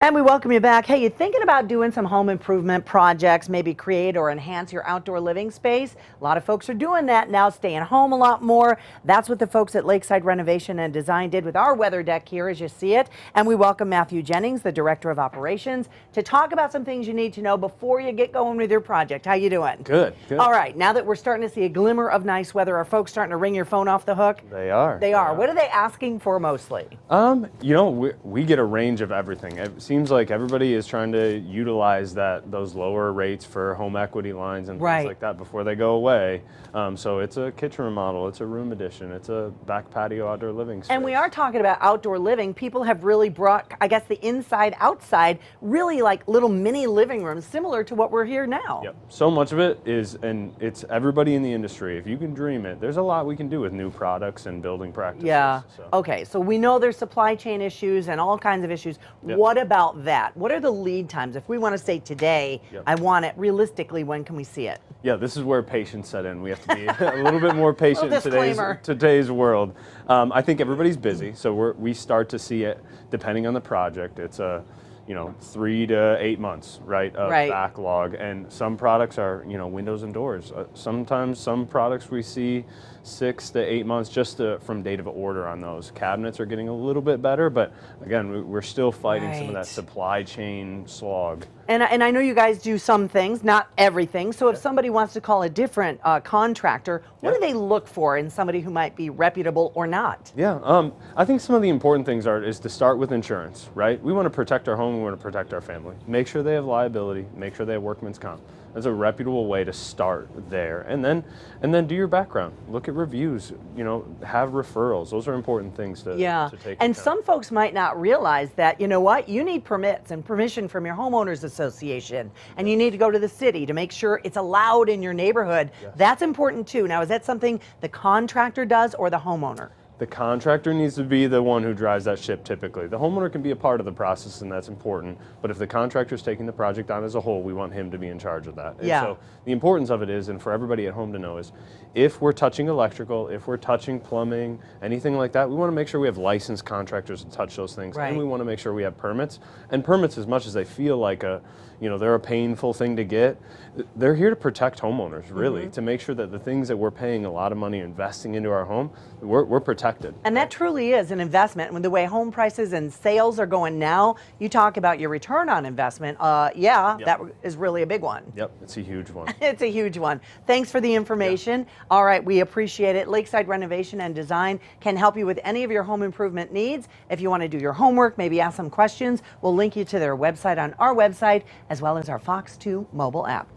And we welcome you back. Hey, you thinking about doing some home improvement projects, maybe create or enhance your outdoor living space? A lot of folks are doing that now, staying home a lot more. That's what the folks at Lakeside Renovation and Design did with our weather deck here, as you see it. And we welcome Matthew Jennings, the Director of Operations, to talk about some things you need to know before you get going with your project. How you doing? Good, good. All right, now that we're starting to see a glimmer of nice weather, are folks starting to ring your phone off the hook? They are. They are. What are they asking for mostly? We get a range of everything. It seems like everybody is trying to utilize those lower rates for home equity lines and things like that before they go away. So it's a kitchen remodel, it's a room addition, it's a back patio outdoor living space. And we are talking about outdoor living. People have really brought, I guess, the inside outside, really like little mini living rooms, similar to what we're here now. Yep. So much of it is, and it's everybody in the industry. If you can dream it, there's a lot we can do with new products and building practices. Yeah. So. Okay. So we know there's supply chain issues and all kinds of issues. Yep. What about that? What are the lead times? If we want to say today, I want it, realistically, when can we see it? Yeah, this is where patience set in. We have to be a little bit more patient in Disclaimer. today's world. I think everybody's busy, so we start to see it depending on the project. It's a 3 to 8 months, right, of backlog, and some products are windows and doors. Sometimes some products we see 6 to 8 months just from date of order on those. Cabinets are getting a little bit better, but again, we're still fighting some of that supply chain slog. And I know you guys do some things, not everything. So if somebody wants to call a different contractor, what do they look for in somebody who might be reputable or not? Yeah, I think some of the important things is to start with insurance, right? We want to protect our home, we want to protect our family. Make sure they have liability, make sure they have workman's comp. That's a reputable way to start there. And then do your background. Look at reviews, have referrals. Those are important things to take. And some folks might not realize that, you need permits and permission from your homeowners association, and you need to go to the city to make sure it's allowed in your neighborhood. That's important too. Now, is that something the contractor does or the homeowner? The contractor needs to be the one who drives that ship typically. The homeowner can be a part of the process, and that's important, but if the contractor's taking the project on as a whole, we want him to be in charge of that. And so the importance of it is, and for everybody at home to know, is if we're touching electrical, if we're touching plumbing, anything like that, we want to make sure we have licensed contractors to touch those things, and we want to make sure we have permits. And permits, as much as they feel like they're a painful thing to get, they're here to protect homeowners, really, to make sure that the things that we're paying a lot of money investing into our home, we're protected. And that truly is an investment. When the way home prices and sales are going now, you talk about your return on investment. That is really a big one. Yep, it's a huge one. It's a huge one. Thanks for the information. All right, we appreciate it. Lakeside Renovation and Design can help you with any of your home improvement needs. If you want to do your homework, maybe ask some questions, we'll link you to their website on our website, as well as our Fox 2 mobile app.